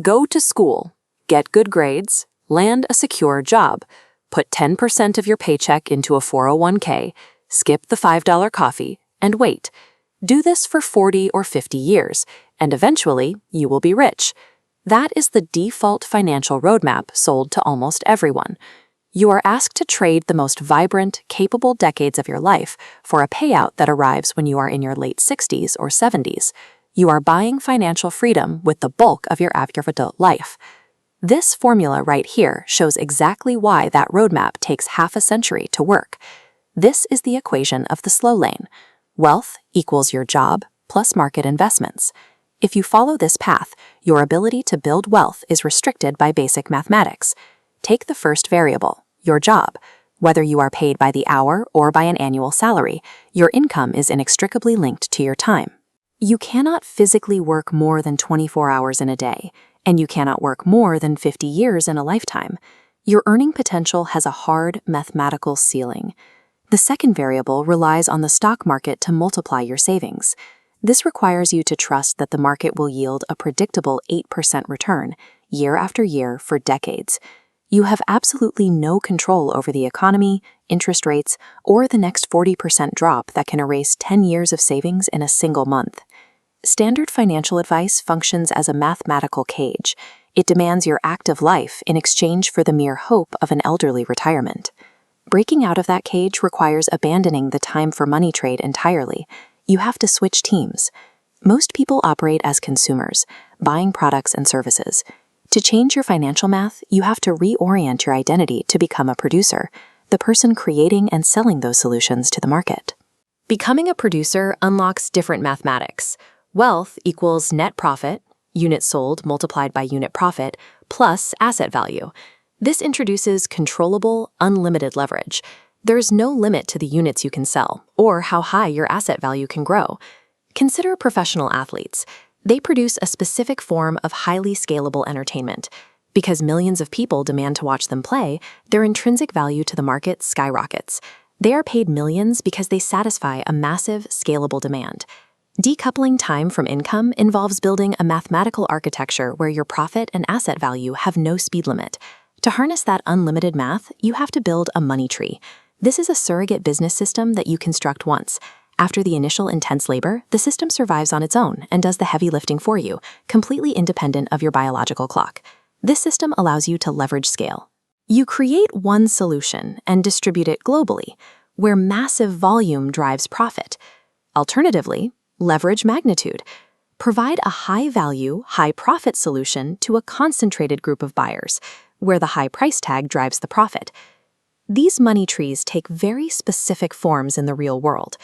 Go to school, get good grades, land a secure job, put 10% of your paycheck into a 401k, skip the $5 coffee, and wait. Do this for 40 or 50 years, and eventually you will be rich. That is the default financial roadmap sold to almost everyone. You are asked to trade the most vibrant, capable decades of your life for a payout that arrives when you are in your late 60s or 70s. You are buying financial freedom with the bulk of your adult life. This formula right here shows exactly why that roadmap takes half a century to work. This is the equation of the slow lane. Wealth equals your job plus market investments. If you follow this path, your ability to build wealth is restricted by basic mathematics. Take the first variable, your job. Whether you are paid by the hour or by an annual salary, your income is inextricably linked to your time. You cannot physically work more than 24 hours in a day, and you cannot work more than 50 years in a lifetime. Your earning potential has a hard mathematical ceiling. The second variable relies on the stock market to multiply your savings. This requires you to trust that the market will yield a predictable 8% return, year after year for decades. You have absolutely no control over the economy, interest rates, or the next 40% drop that can erase 10 years of savings in a single month. Standard financial advice functions as a mathematical cage. It demands your active life in exchange for the mere hope of an elderly retirement. Breaking out of that cage requires abandoning the time for money trade entirely. You have to switch teams. Most people operate as consumers, buying products and services. To change your financial math, you have to reorient your identity to become a producer, the person creating and selling those solutions to the market. Becoming a producer unlocks different mathematics. Wealth equals net profit, units sold multiplied by unit profit, plus asset value. This introduces controllable, unlimited leverage. There's no limit to the units you can sell, or how high your asset value can grow. Consider professional athletes. They produce a specific form of highly scalable entertainment. Because millions of people demand to watch them play, their intrinsic value to the market skyrockets. They are paid millions because they satisfy a massive, scalable demand. Decoupling time from income involves building a mathematical architecture where your profit and asset value have no speed limit. To harness that unlimited math, you have to build a money tree. This is a surrogate business system that you construct once. After the initial intense labor, the system survives on its own and does the heavy lifting for you, completely independent of your biological clock. This system allows you to leverage scale. You create one solution and distribute it globally, where massive volume drives profit. Alternatively, leverage magnitude. Provide a high-value, high-profit solution to a concentrated group of buyers, where the high price tag drives the profit. These money trees take very specific forms in the real world.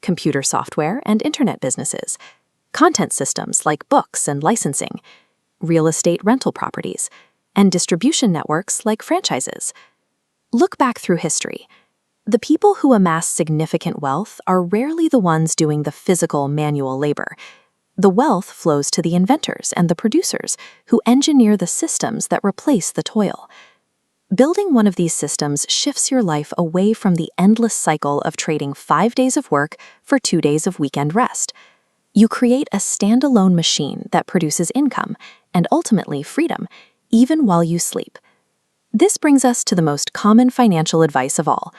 Computer software and internet businesses, content systems like books and licensing, real estate rental properties, and distribution networks like franchises. Look back through history. The people who amass significant wealth are rarely the ones doing the physical manual labor. The wealth flows to the inventors and the producers who engineer the systems that replace the toil. Building one of these systems shifts your life away from the endless cycle of trading 5 days of work for 2 days of weekend rest. You create a standalone machine that produces income and ultimately freedom, even while you sleep. This brings us to the most common financial advice of all: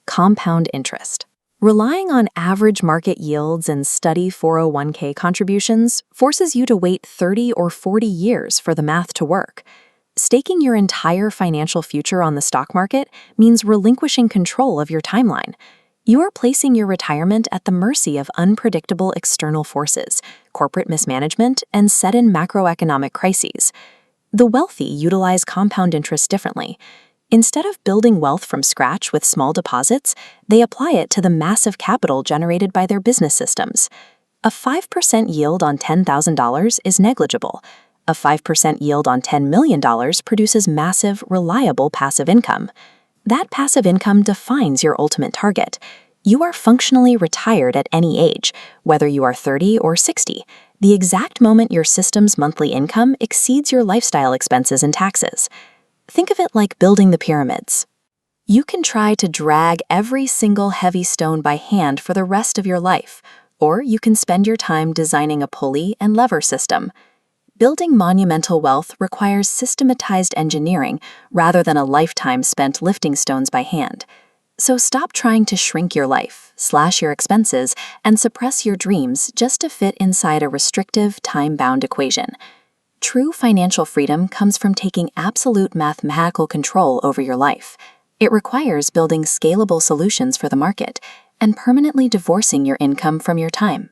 compound interest. Relying on average market yields and steady 401k contributions forces you to wait 30 or 40 years for the math to work. Staking your entire financial future on the stock market means relinquishing control of your timeline. You are placing your retirement at the mercy of unpredictable external forces, corporate mismanagement, and sudden macroeconomic crises. The wealthy utilize compound interest differently. Instead of building wealth from scratch with small deposits, they apply it to the massive capital generated by their business systems. A 5% yield on $10,000 is negligible. A 5% yield on $10 million produces massive, reliable passive income. That passive income defines your ultimate target. You are functionally retired at any age, whether you are 30 or 60, the exact moment your system's monthly income exceeds your lifestyle expenses and taxes. Think of it like building the pyramids. You can try to drag every single heavy stone by hand for the rest of your life, or you can spend your time designing a pulley and lever system. Building monumental wealth requires systematized engineering rather than a lifetime spent lifting stones by hand. So stop trying to shrink your life, slash your expenses, and suppress your dreams just to fit inside a restrictive, time-bound equation. True financial freedom comes from taking absolute mathematical control over your life. It requires building scalable solutions for the market and permanently divorcing your income from your time.